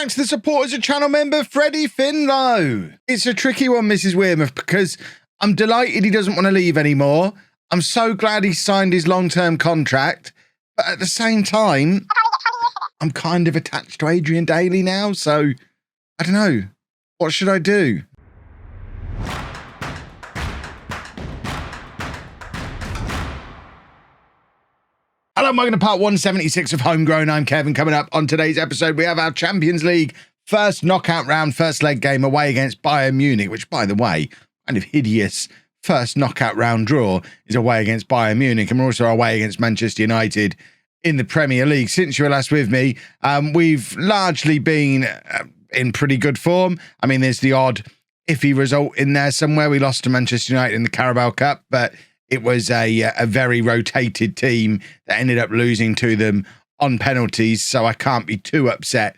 Thanks to the support as a channel member, Freddie Finlow. It's a tricky one, Mrs Wearmouth, because I'm delighted he doesn't want to leave anymore. I'm so glad he signed his long-term contract. But at the same time, I'm kind of attached to Adrian Daly now, so I don't know. What should I do? Hello, and welcome to part 176 of Homegrown. I'm Kevin. Coming up on today's episode, we have our Champions League first knockout round, first leg game away against Bayern Munich, which, by the way, kind of hideous first knockout round draw is away against Bayern Munich. And we're also away against Manchester United in the Premier League. Since you were last with me, we've largely been in pretty good form. I mean, there's the odd iffy result in there somewhere. We lost to Manchester United in the Carabao Cup, but it was a very rotated team that ended up losing to them on penalties, so I can't be too upset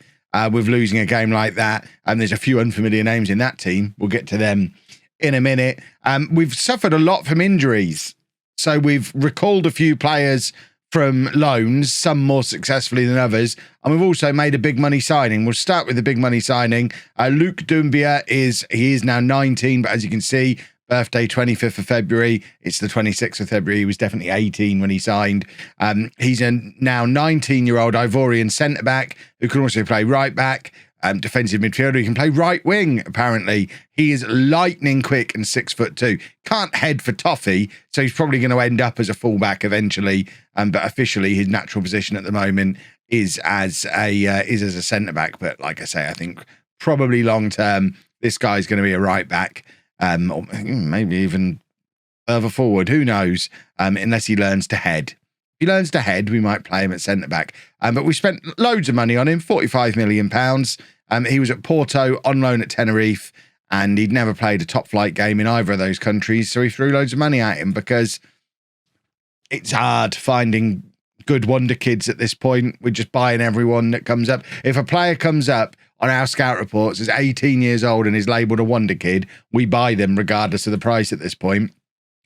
with losing a game like that. And there's a few unfamiliar names in that team. We'll get to them in a minute. We've suffered a lot from injuries, so we've recalled a few players from loans, some more successfully than others, and we've also made a big money signing. We'll start with the big money signing. Luke Doumbia is now 19, but as you can see, birthday 25th of February. It's the 26th of February. He was definitely 18 when he signed. He's a now 19-year-old Ivorian centre-back who can also play right-back, defensive midfielder. He can play right wing, apparently. He is lightning quick and 6'2". Can't head for toffee, so he's probably going to end up as a fullback eventually. But officially, his natural position at the moment is as a centre-back. But like I say, I think probably long-term, this guy's going to be a right-back. Or maybe even further forward, who knows, unless he learns to head. If he learns to head, we might play him at centre-back. But we spent loads of money on him, £45 million. He was at Porto, on loan at Tenerife, and he'd never played a top-flight game in either of those countries, so we threw loads of money at him because it's hard finding good wonder kids at this point. We're just buying everyone that comes up. If a player comes up on our scout reports is 18 years old and is labelled a wonder kid, we buy them regardless of the price at this point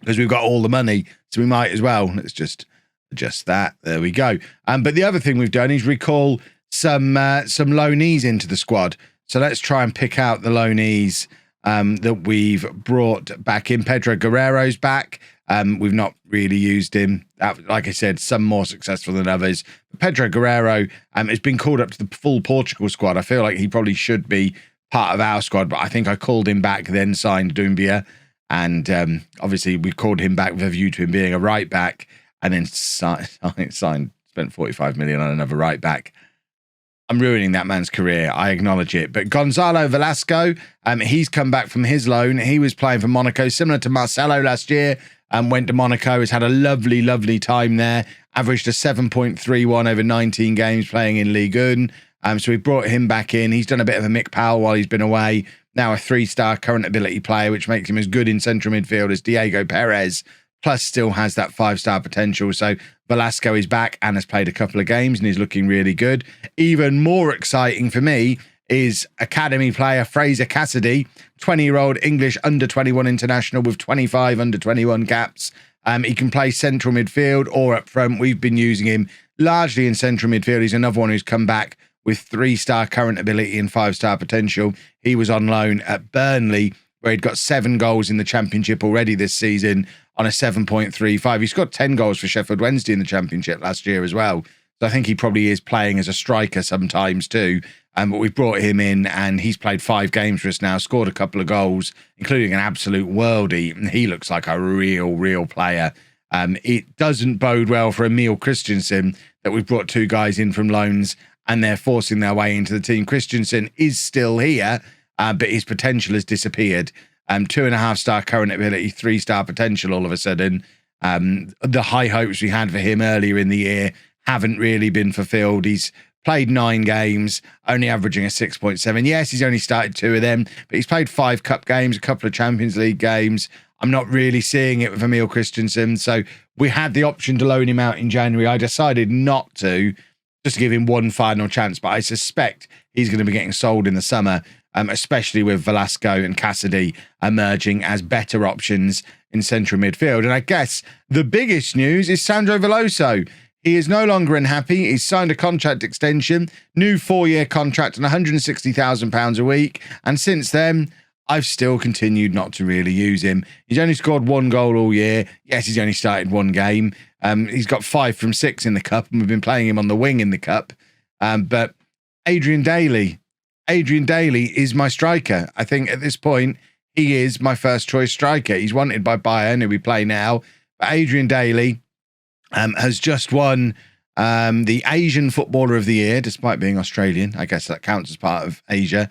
because we've got all the money, so we might as well. Let's just adjust that. There we go. But the other thing we've done is recall some loanees into the squad. So let's try and pick out the loanees that we've brought back in. Pedro Guerrero's back. We've not really used him. Like I said, some more successful than others. Pedro Guerrero has been called up to the full Portugal squad. I feel like he probably should be part of our squad, but I think I called him back, then signed Doumbia. And obviously we called him back with a view to him being a right back, and then spent 45 million on another right back. I'm ruining that man's career. I acknowledge it. But Gonzalo Velasco, he's come back from his loan. He was playing for Monaco, similar to Marcelo last year. Went to Monaco, has had a lovely, lovely time there. Averaged a 7.31 over 19 games playing in Ligue 1. So we brought him back in. He's done a bit of a Mick Powell while he's been away. Now a 3-star current ability player, which makes him as good in central midfield as Diego Perez, plus still has that 5-star potential. So Velasco is back and has played a couple of games and is looking really good. Even more exciting for me is academy player Fraser Cassidy, 20-year-old English under-21 international with 25 under-21 caps. He can play central midfield or up front. We've been using him largely in central midfield. He's another one who's come back with 3-star current ability and 5-star potential. He was on loan at Burnley, where he'd got 7 goals in the Championship already this season on a 7.35. He scored 10 goals for Sheffield Wednesday in the Championship last year as well. So I think he probably is playing as a striker sometimes too. But we've brought him in and he's played 5 games for us now, scored a couple of goals, including an absolute worldie. And he looks like a real player. It doesn't bode well for Emil Christensen that we've brought 2 guys in from loans and they're forcing their way into the team. Christensen is still here, but his potential has disappeared. 2.5-star current ability, 3-star potential all of a sudden. The high hopes we had for him earlier in the year haven't really been fulfilled. He's played 9 games, only averaging a 6.7. Yes, he's only started 2 of them, but he's played 5 cup games, a couple of Champions League games. I'm not really seeing it with Emil Christensen. So we had the option to loan him out in January. I decided not to, just to give him one final chance. But I suspect he's going to be getting sold in the summer, especially with Velasco and Cassidy emerging as better options in central midfield. And I guess the biggest news is Sandro Veloso. He is no longer unhappy. He's signed a contract extension, new 4-year contract and £160,000 a week. And since then, I've still continued not to really use him. He's only scored 1 goal all year. Yes, he's only started 1 game. He's got 5 from 6 in the cup, and we've been playing him on the wing in the cup. But Adrian Daly is my striker. I think at this point, he is my first choice striker. He's wanted by Bayern, who we play now. But Adrian Daly has just won the Asian Footballer of the Year, despite being Australian. I guess that counts as part of Asia.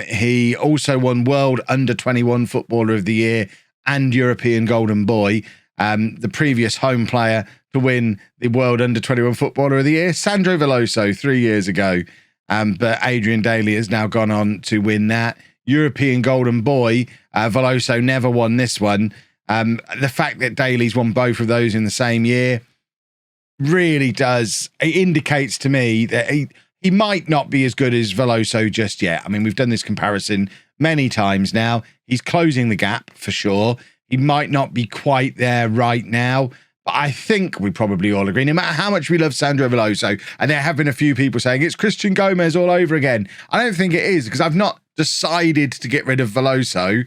He also won World Under-21 Footballer of the Year and European Golden Boy. The previous home player to win the World Under-21 Footballer of the Year, Sandro Veloso, 3 years ago. But Adrian Daly has now gone on to win that. European Golden Boy, Veloso never won this one. The fact that Daly's won both of those in the same year really does, it indicates to me that he might not be as good as Veloso just yet. I mean, we've done this comparison many times now. He's closing the gap for sure. He might not be quite there right now, but I think we probably all agree, no matter how much we love Sandro Veloso, and there have been a few people saying it's Christian Gomez all over again. I don't think it is, because I've not decided to get rid of Veloso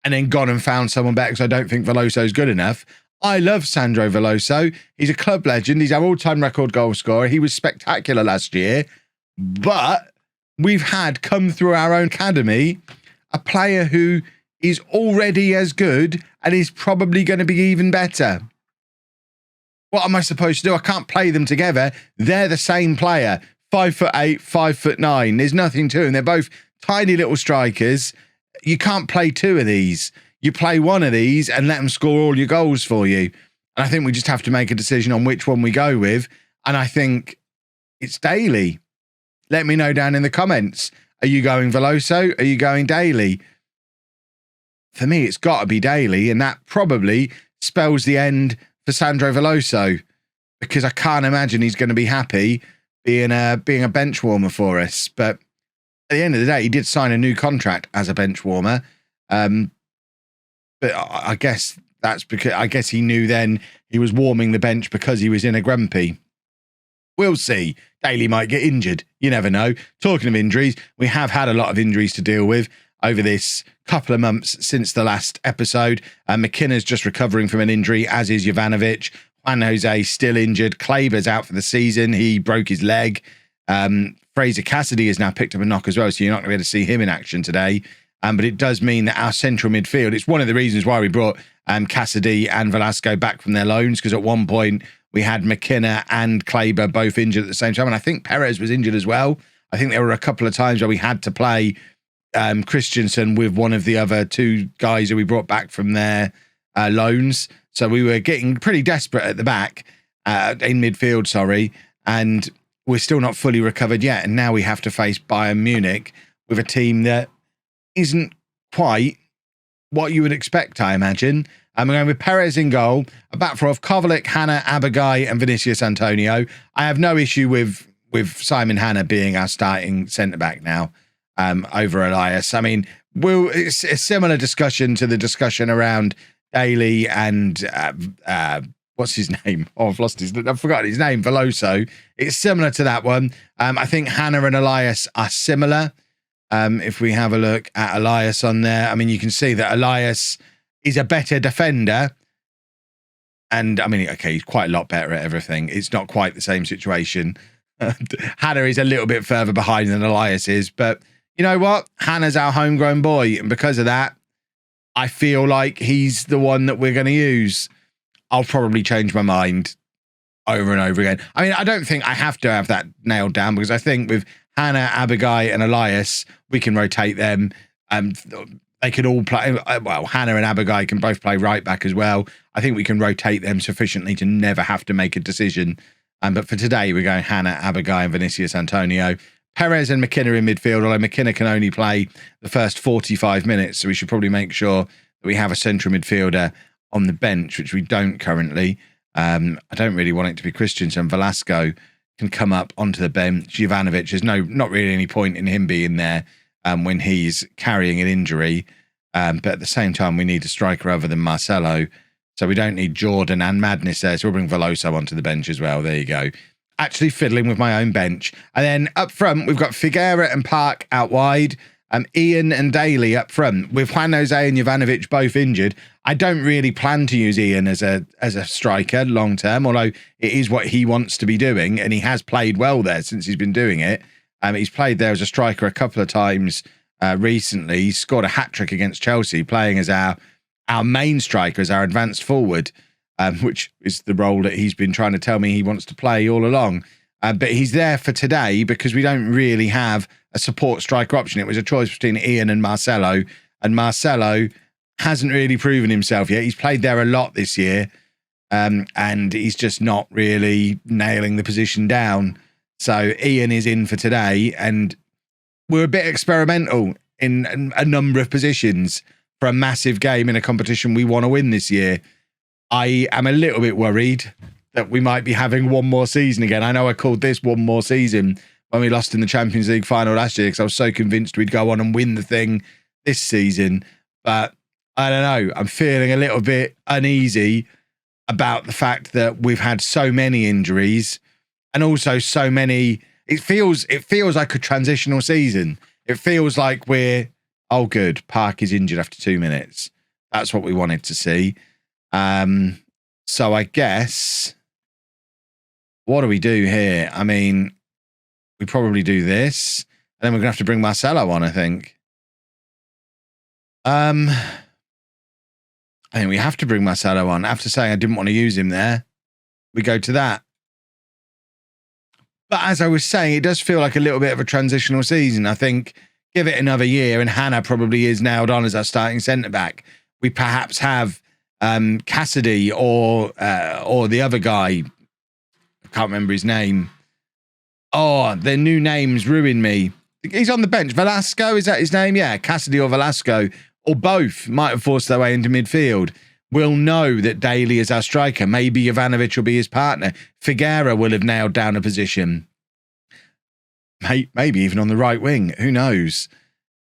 and then gone and found someone better because I don't think Veloso's good enough. I love Sandro Veloso. He's a club legend. He's our all-time record goal scorer. He was spectacular last year. But we've had come through our own academy a player who is already as good and is probably going to be even better. What am I supposed to do? I can't play them together. They're the same player. 5'8", 5'9". There's nothing to them. They're both tiny little strikers. You can't play 2 of these. You play 1 of these and let them score all your goals for you. And I think we just have to make a decision on which one we go with. And I think it's Daly. Let me know down in the comments. Are you going Veloso? Are you going Daly? For me, it's got to be Daly. And that probably spells the end for Sandro Veloso, because I can't imagine he's going to be happy being a bench warmer for us. But at the end of the day, he did sign a new contract as a bench warmer. But I guess that's because he knew then he was warming the bench because he was in a grumpy. We'll see. Daly might get injured. You never know. Talking of injuries, we have had a lot of injuries to deal with over this couple of months since the last episode. McKenna's just recovering from an injury, as is Jovanovic. Juan Jose still injured. Kleber's out for the season. He broke his leg. Fraser Cassidy has now picked up a knock as well, so you're not going to be able to see him in action today. But it does mean that our central midfield, it's one of the reasons why we brought Cassidy and Velasco back from their loans, because at one point we had McKenna and Kleber both injured at the same time. And I think Perez was injured as well. I think there were a couple of times where we had to play Christensen with one of the other 2 guys who we brought back from their loans. So we were getting pretty desperate at the back, in midfield, sorry. And we're still not fully recovered yet. And now we have to face Bayern Munich with a team that isn't quite what you would expect, I imagine. I'm going with Perez in goal, a back four of Kovacic, Hanna, Abagai, and Vinicius Antonio. I have no issue with Simon Hanna being our starting centre-back now over Elias. I mean, it's a similar discussion to the discussion around Daly and what's his name? Oh, I've forgotten his name, Veloso. It's similar to that one. I think Hanna and Elias are similar. If we have a look at Elias on there, I mean, you can see that Elias is a better defender. And I mean, okay, he's quite a lot better at everything. It's not quite the same situation. Hanna is a little bit further behind than Elias is. But you know what? Hanna's our homegrown boy. And because of that, I feel like he's the one that we're going to use. I'll probably change my mind over and over again. I mean, I don't think I have to have that nailed down, because I think with Hanna, Abagai, and Elias, we can rotate them. They can all play. Well, Hanna and Abagai can both play right back as well. I think we can rotate them sufficiently to never have to make a decision. But for today, we're going Hanna, Abagai, and Vinicius Antonio. Perez and McKenna in midfield, although McKenna can only play the first 45 minutes. So we should probably make sure that we have a central midfielder on the bench, which we don't currently. I don't really want it to be Christensen. Velasco can come up onto the bench. Jovanovic, there's not really any point in him being there when he's carrying an injury. But at the same time, we need a striker other than Marcelo. So we don't need Jordan and Madness there. So we'll bring Veloso onto the bench as well. There you go. Actually fiddling with my own bench. And then up front, we've got Figueira and Park out wide. Ian and Daly up front. With Juan Jose and Jovanovic both injured, I don't really plan to use Ian as a striker long term, although it is what he wants to be doing, and he has played well there since he's been doing it. He's played there as a striker a couple of times recently. He scored a hat-trick against Chelsea, playing as our main striker, as our advanced forward, which is the role that he's been trying to tell me he wants to play all along. But he's there for today because we don't really have a support striker option. It was a choice between Ian and Marcelo hasn't really proven himself yet. He's played there a lot this year, and he's just not really nailing the position down. So Ian is in for today, and we're a bit experimental in a number of positions for a massive game in a competition we want to win this year. I am a little bit worried that we might be having one more season again. I know I called this one more season when we lost in the Champions League final last year because I was so convinced we'd go on and win the thing this season. But I don't know. I'm feeling a little bit uneasy about the fact that we've had so many injuries and also so many. It feels like a transitional season. It feels like oh, good. Park is injured after 2 minutes. That's what we wanted to see. So I guess, what do we do here? I mean, we probably do this, and then we're going to have to bring Marcelo on, I think. I think we have to bring Marcelo on. After saying I didn't want to use him there, we go to that. But as I was saying, it does feel like a little bit of a transitional season. I think give it another year, and Hannah probably is nailed on as our starting centre-back. We perhaps have Cassidy or the other guy. I can't remember his name. Oh, their new names ruin me. He's on the bench. Velasco, is that his name? Yeah, Cassidy or Velasco, or both might have forced their way into midfield. We'll know that Daly is our striker. Maybe Jovanovic will be his partner. Figueira will have nailed down a position. Maybe even on the right wing. Who knows?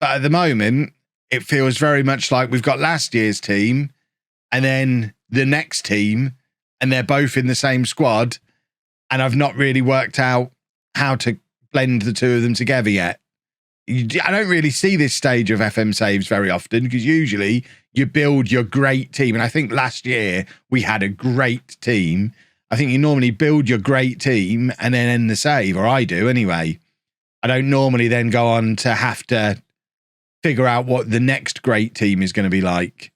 But at the moment, it feels very much like we've got last year's team and then the next team, and they're both in the same squad. And I've not really worked out how to blend the two of them together yet. I don't really see this stage of FM saves very often because usually you build your great team. And I think last year we had a great team. I think you normally build your great team and then end the save, or I do anyway. I don't normally then go on to have to figure out what the next great team is going to be like.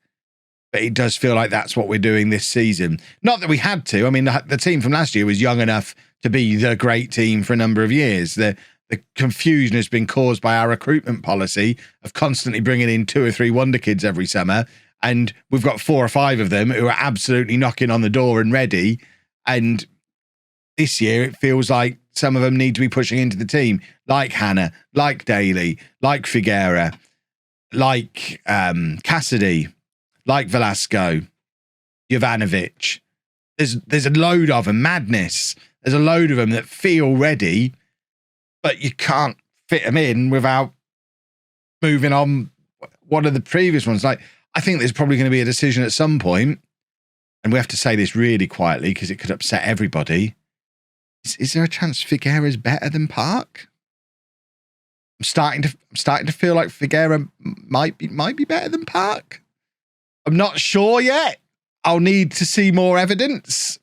But it does feel like that's what we're doing this season. Not that we had to. I mean, the team from last year was young enough to be the great team for a number of years. The confusion has been caused by our recruitment policy of constantly bringing in 2 or 3 wonder kids every summer. And we've got 4 or 5 of them who are absolutely knocking on the door and ready. And this year, it feels like some of them need to be pushing into the team, like Hannah, like Daly, like Figueira, like Cassidy, like Velasco, Jovanovic. There's a load of them. Madness. There's a load of them that feel ready, but you can't fit them in without moving on one of the previous ones. Like, I think there's probably going to be a decision at some point, and we have to say this really quietly because it could upset everybody. Is there a chance Figueira's better than Park? I'm starting to feel like Figueira might be better than Park. I'm not sure yet. I'll need to see more evidence.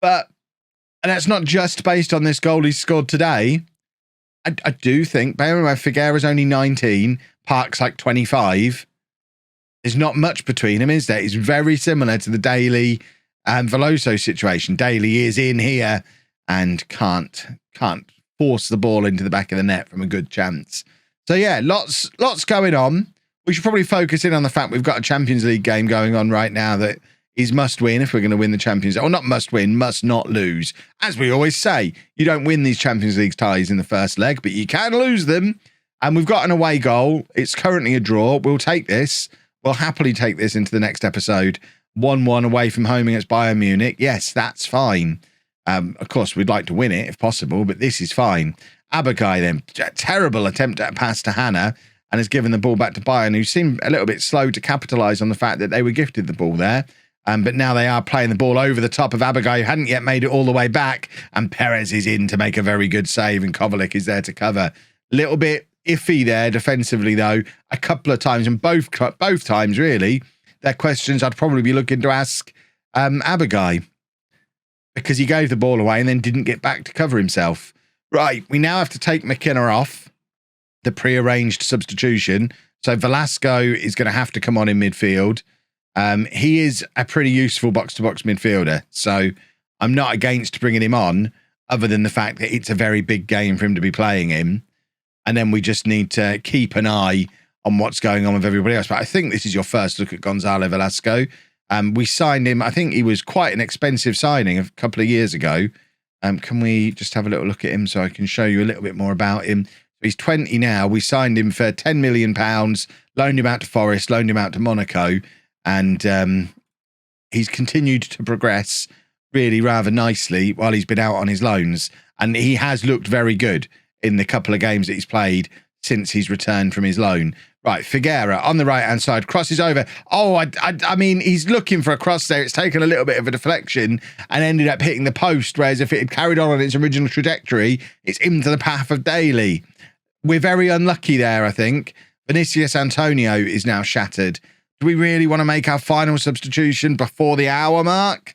And that's not just based on this goal he scored today. I do think, bear in mind, Figueira's only 19, Park's like 25. There's not much between them, is there? It's very similar to the Daly and Veloso situation. Daly is in here and can't force the ball into the back of the net from a good chance. So yeah, lots going on. We should probably focus in on the fact we've got a Champions League game going on right now that is must win if we're going to win the Champions League. Or not must win, must not lose. As we always say, you don't win these Champions League ties in the first leg, but you can lose them. And we've got an away goal. It's currently a draw. We'll take this. We'll happily take this into the next episode. 1-1 away from home against Bayern Munich. Yes, that's fine. Of course, we'd like to win it if possible, but this is fine. Abakai then, terrible attempt at a pass to Hannah, and has given the ball back to Bayern, who seemed a little bit slow to capitalise on the fact that they were gifted the ball there. But now they are playing the ball over the top of Abagai, who hadn't yet made it all the way back. And Perez is in to make a very good save, and Kovacic is there to cover. Little bit iffy there defensively, though, a couple of times, and both times, really. They're questions I'd probably be looking to ask Abagai, because he gave the ball away and then didn't get back to cover himself. Right, we now have to take McKenna off, the pre-arranged substitution. So Velasco is going to have to come on in midfield. He is a pretty useful box-to-box midfielder, so I'm not against bringing him on, other than the fact that it's a very big game for him to be playing in. And then we just need to keep an eye on what's going on with everybody else. But I think this is your first look at Gonzalo Velasco. We signed him. I think he was quite an expensive signing a couple of years ago. Can we just have a little look at him so I can show you a little bit more about him? So he's 20 now. We signed him for £10 million, loaned him out to Forest, loaned him out to Monaco, and he's continued to progress really rather nicely while he's been out on his loans. And he has looked very good in the couple of games that he's played since he's returned from his loan. Right, Figueira on the right-hand side, crosses over. Oh, I mean, he's looking for a cross there. It's taken a little bit of a deflection and ended up hitting the post, whereas if it had carried on its original trajectory, it's into the path of Daly. We're very unlucky there, I think. Vinicius Antonio is now shattered. Do we really want to make our final substitution before the hour mark?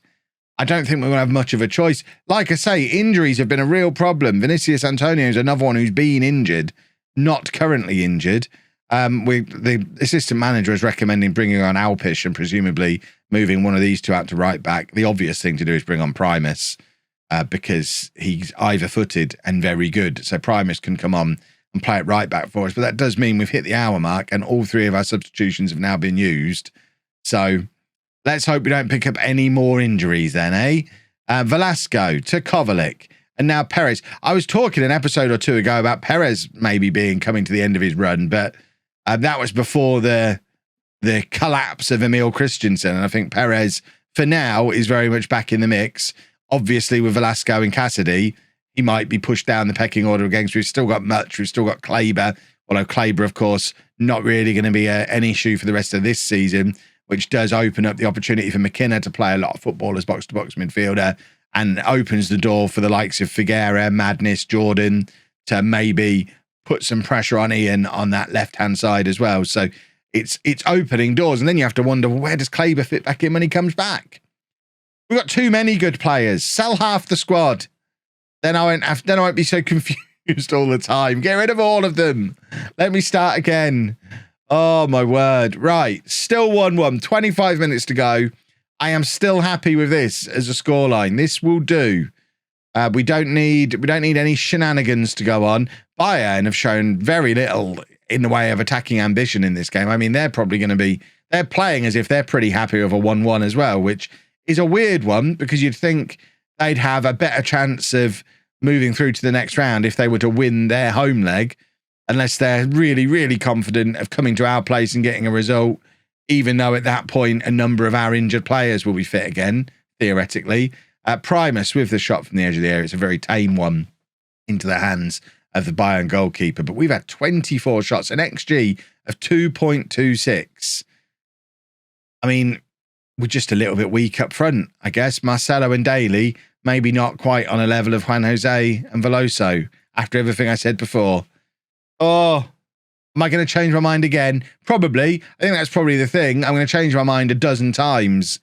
I don't think we're going to have much of a choice. Like I say, injuries have been a real problem. Vinicius Antonio is another one who's been injured, not currently injured. The assistant manager is recommending bringing on Alpish and presumably moving one of these two out to right back. The obvious thing to do is bring on Primus because he's either-footed and very good. So Primus can come on and play it right back for us. But that does mean we've hit the hour mark and all three of our substitutions have now been used. So let's hope we don't pick up any more injuries then, eh? Velasco to Kovacic. And now Perez. I was talking an episode or two ago about Perez maybe coming to the end of his run, but that was before the collapse of Emil Christensen. And I think Perez, for now, is very much back in the mix. Obviously, with Velasco and Cassidy, he might be pushed down the pecking order against. We've still got Much. We've still got Kleber. Although Kleber, of course, not really going to be an issue for the rest of this season, which does open up the opportunity for McKenna to play a lot of football as box-to-box midfielder, and opens the door for the likes of Figueira, Madness, Jordan to maybe put some pressure on Ian on that left-hand side as well. So it's opening doors. And then you have to wonder, well, where does Kleber fit back in when he comes back? We've got too many good players. Sell half the squad. Then I won't be so confused all the time. Get rid of all of them. Let me start again. Oh, my word. Right. Still 1-1. 25 minutes to go. I am still happy with this as a scoreline. This will do. We don't need any shenanigans to go on. Bayern have shown very little in the way of attacking ambition in this game. I mean, they're playing as if they're pretty happy with a 1-1 as well, which is a weird one because you'd think they'd have a better chance of moving through to the next round if they were to win their home leg, unless they're really, really confident of coming to our place and getting a result, even though at that point a number of our injured players will be fit again, theoretically. Primus with the shot from the edge of the area. It's a very tame one into the hands of the Bayern goalkeeper. But we've had 24 shots, an XG of 2.26. I mean, we're just a little bit weak up front, I guess. Marcelo and Daly, maybe not quite on a level of Juan Jose and Veloso, after everything I said before. Oh, am I going to change my mind again? Probably. I think that's probably the thing. I'm going to change my mind a dozen times.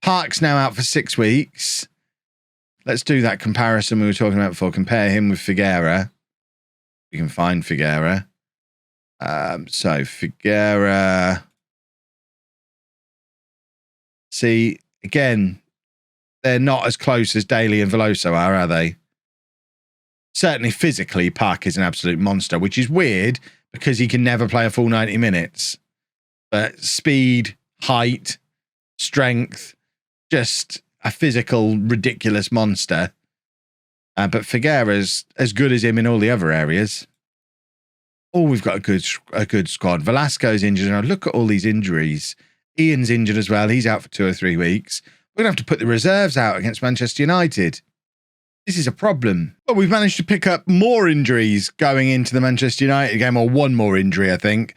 Park's now out for 6 weeks. Let's do that comparison we were talking about before. Compare him with Figueira. We can find Figueira. So Figueira. See, again, they're not as close as Daly and Veloso are they? Certainly physically, Park is an absolute monster, which is weird because he can never play a full 90 minutes. But speed, height, strength, just a physical, ridiculous monster. But Figueira's as good as him in all the other areas. Oh, we've got a good squad. Velasco's injured. Now look at all these injuries. Ian's injured as well. He's out for 2 or 3 weeks. We're going to have to put the reserves out against Manchester United. This is a problem. But we've managed to pick up more injuries going into the Manchester United game, or one more injury, I think.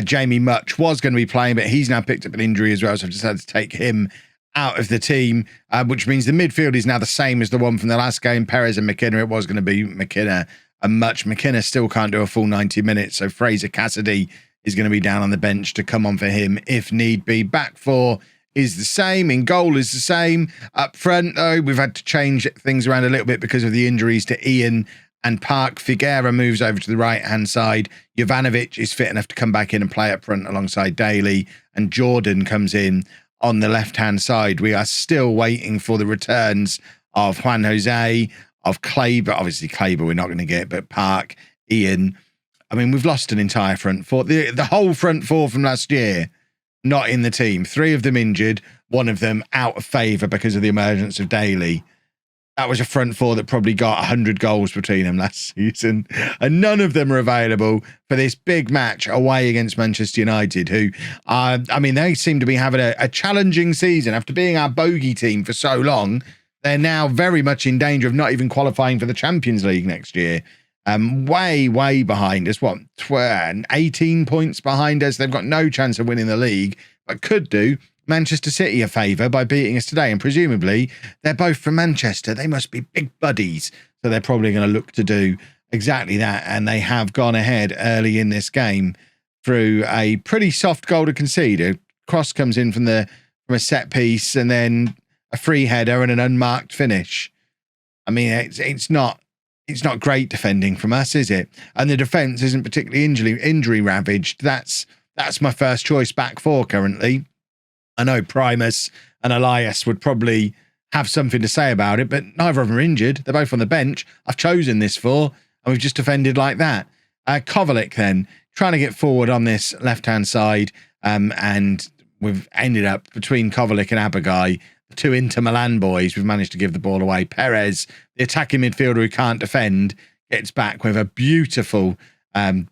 Jamie Much was going to be playing, but he's now picked up an injury as well, so I've just had to take him out of the team, which means the midfield is now the same as the one from the last game. Perez and McKenna. It was going to be McKenna and Much. McKenna still can't do a full 90 minutes, so Fraser Cassidy is going to be down on the bench to come on for him if need be. Back four is the same. In goal is the same. Up front, though, we've had to change things around a little bit because of the injuries to Ian and Park. Figuera moves over to the right-hand side. Jovanovic is fit enough to come back in and play up front alongside Daly. And Jordan comes in on the left-hand side. We are still waiting for the returns of Juan Jose, of Kleber. Obviously, Kleber we're not going to get, but Park, Ian. I mean, we've lost an entire front four. The whole front four from last year, not in the team. 3 of them injured, 1 of them out of favour because of the emergence of Daly. That was a front four that probably got 100 goals between them last season. And none of them are available for this big match away against Manchester United, who, I mean, they seem to be having a challenging season. After being our bogey team for so long, they're now very much in danger of not even qualifying for the Champions League next year. Way behind us. 18 points behind us. They've got no chance of winning the league, but could do Manchester City a favour by beating us today. And presumably, they're both from Manchester. They must be big buddies. So they're probably going to look to do exactly that. And they have gone ahead early in this game through a pretty soft goal to concede. A cross comes in from a set piece and then a free header and an unmarked finish. I mean, it's not great defending from us, is it? And the defence isn't particularly injury ravaged. That's my first choice back four currently. I know Primus and Elias would probably have something to say about it, but neither of them are injured. They're both on the bench. I've chosen this four, and we've just defended like that. Kovacic then, trying to get forward on this left-hand side, and we've ended up between Kovacic and Abagai, the 2 Inter Milan boys. We've managed to give the ball away. Perez, the attacking midfielder who can't defend, gets back with a beautiful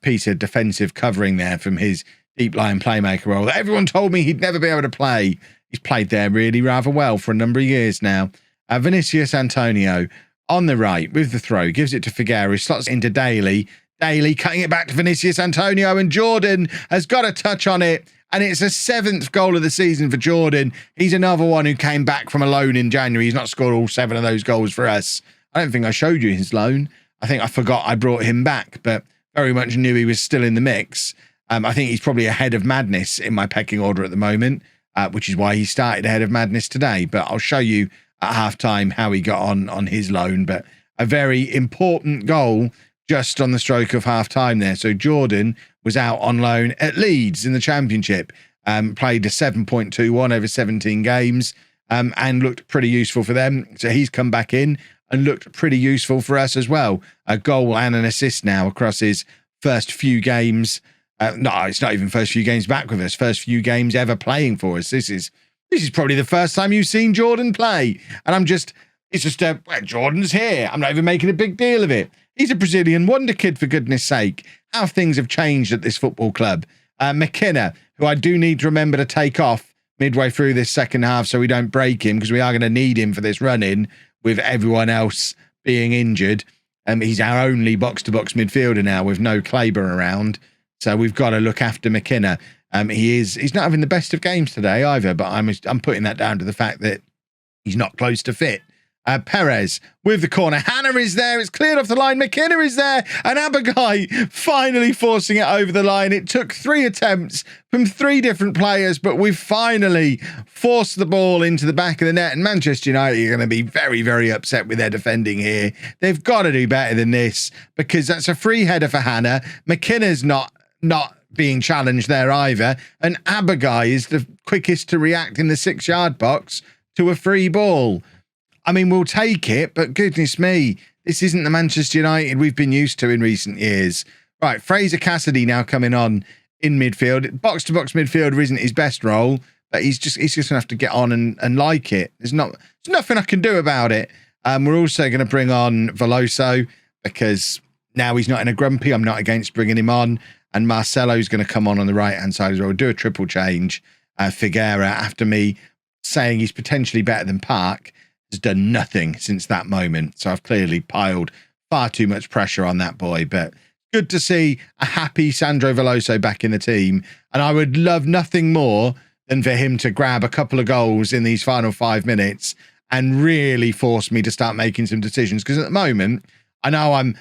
piece of defensive covering there from his deep line playmaker role that everyone told me he'd never be able to play. He's played there really rather well for a number of years now. Vinicius Antonio on the right with the throw, gives it to Figuera, who slots into Daly. Daly cutting it back to Vinicius Antonio, and Jordan has got a touch on it, and it's a 7th goal of the season for Jordan. He's another one who came back from a loan in January. He's not scored all 7 of those goals for us. I don't think I showed you his loan. I think I forgot I brought him back, but very much knew he was still in the mix. I think he's probably ahead of Madness in my pecking order at the moment, which is why he started ahead of Madness today. But I'll show you at halftime how he got on his loan. But a very important goal just on the stroke of halftime there. So Jordan was out on loan at Leeds in the Championship, played a 7.21 over 17 games, and looked pretty useful for them. So he's come back in and looked pretty useful for us as well. A goal and an assist now across his first few games. No, it's not even first few games back with us. First few games ever playing for us. This is probably the first time you've seen Jordan play. And Jordan's here. I'm not even making a big deal of it. He's a Brazilian wonder kid, for goodness sake. How things have changed at this football club. McKenna, who I do need to remember to take off midway through this second half so we don't break him, because we are going to need him for this run-in with everyone else being injured. He's our only box-to-box midfielder now with no Kleber around. So we've got to look after McKenna. He's not having the best of games today either, but I'm putting that down to the fact that he's not close to fit. Perez with the corner. Hannah is there. It's cleared off the line. McKenna is there. And Abagai finally forcing it over the line. It took 3 attempts from 3 different players, but we've finally forced the ball into the back of the net. And Manchester United are going to be very, very upset with their defending here. They've got to do better than this, because that's a free header for Hannah. McKenna's not being challenged there either. And Abagai is the quickest to react in the 6-yard box to a free ball. I mean, we'll take it, but goodness me, this isn't the Manchester United we've been used to in recent years. Right, Fraser Cassidy now coming on in midfield. Box-to-box midfielder isn't his best role, but he's just going to have to get on and like it. There's nothing I can do about it. We're also going to bring on Veloso, because now he's not in a grumpy. I'm not against bringing him on. And Marcelo's going to come on the right-hand side as well. We'll do a triple change. Figuera, after me saying he's potentially better than Park, has done nothing since that moment. So I've clearly piled far too much pressure on that boy. But good to see a happy Sandro Veloso back in the team. And I would love nothing more than for him to grab a couple of goals in these final 5 minutes and really force me to start making some decisions. Because at the moment, I know I'm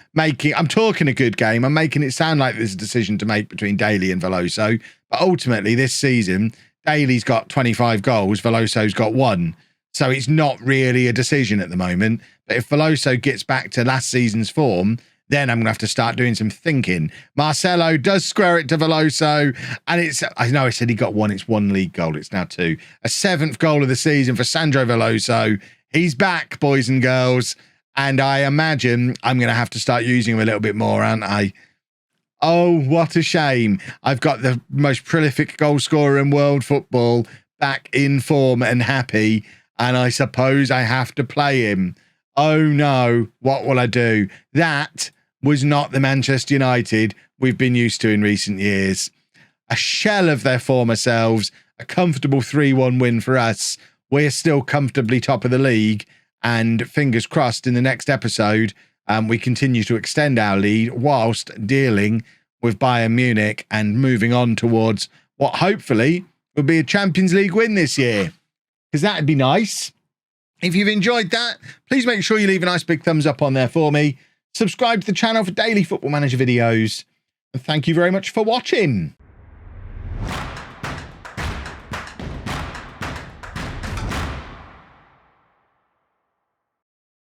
talking a good game. I'm making it sound like there's a decision to make between Daly and Veloso. But ultimately, this season, Daly's got 25 goals, Veloso's got 1. So it's not really a decision at the moment. But if Veloso gets back to last season's form, then I'm going to have to start doing some thinking. Marcelo does square it to Veloso. And I know I said he got 1. It's 1 league goal. It's now 2. A 7th goal of the season for Sandro Veloso. He's back, boys and girls. And I imagine I'm going to have to start using him a little bit more, aren't I? Oh, what a shame. I've got the most prolific goal scorer in world football back in form and happy. And I suppose I have to play him. Oh no, what will I do? That was not the Manchester United we've been used to in recent years. A shell of their former selves, a comfortable 3-1 win for us. We're still comfortably top of the league, and fingers crossed in the next episode, we continue to extend our lead whilst dealing with Bayern Munich and moving on towards what hopefully will be a Champions League win this year, because that'd be nice. If you've enjoyed that, please make sure you leave a nice big thumbs up on there for me. Subscribe to the channel for daily Football Manager videos. And thank you very much for watching.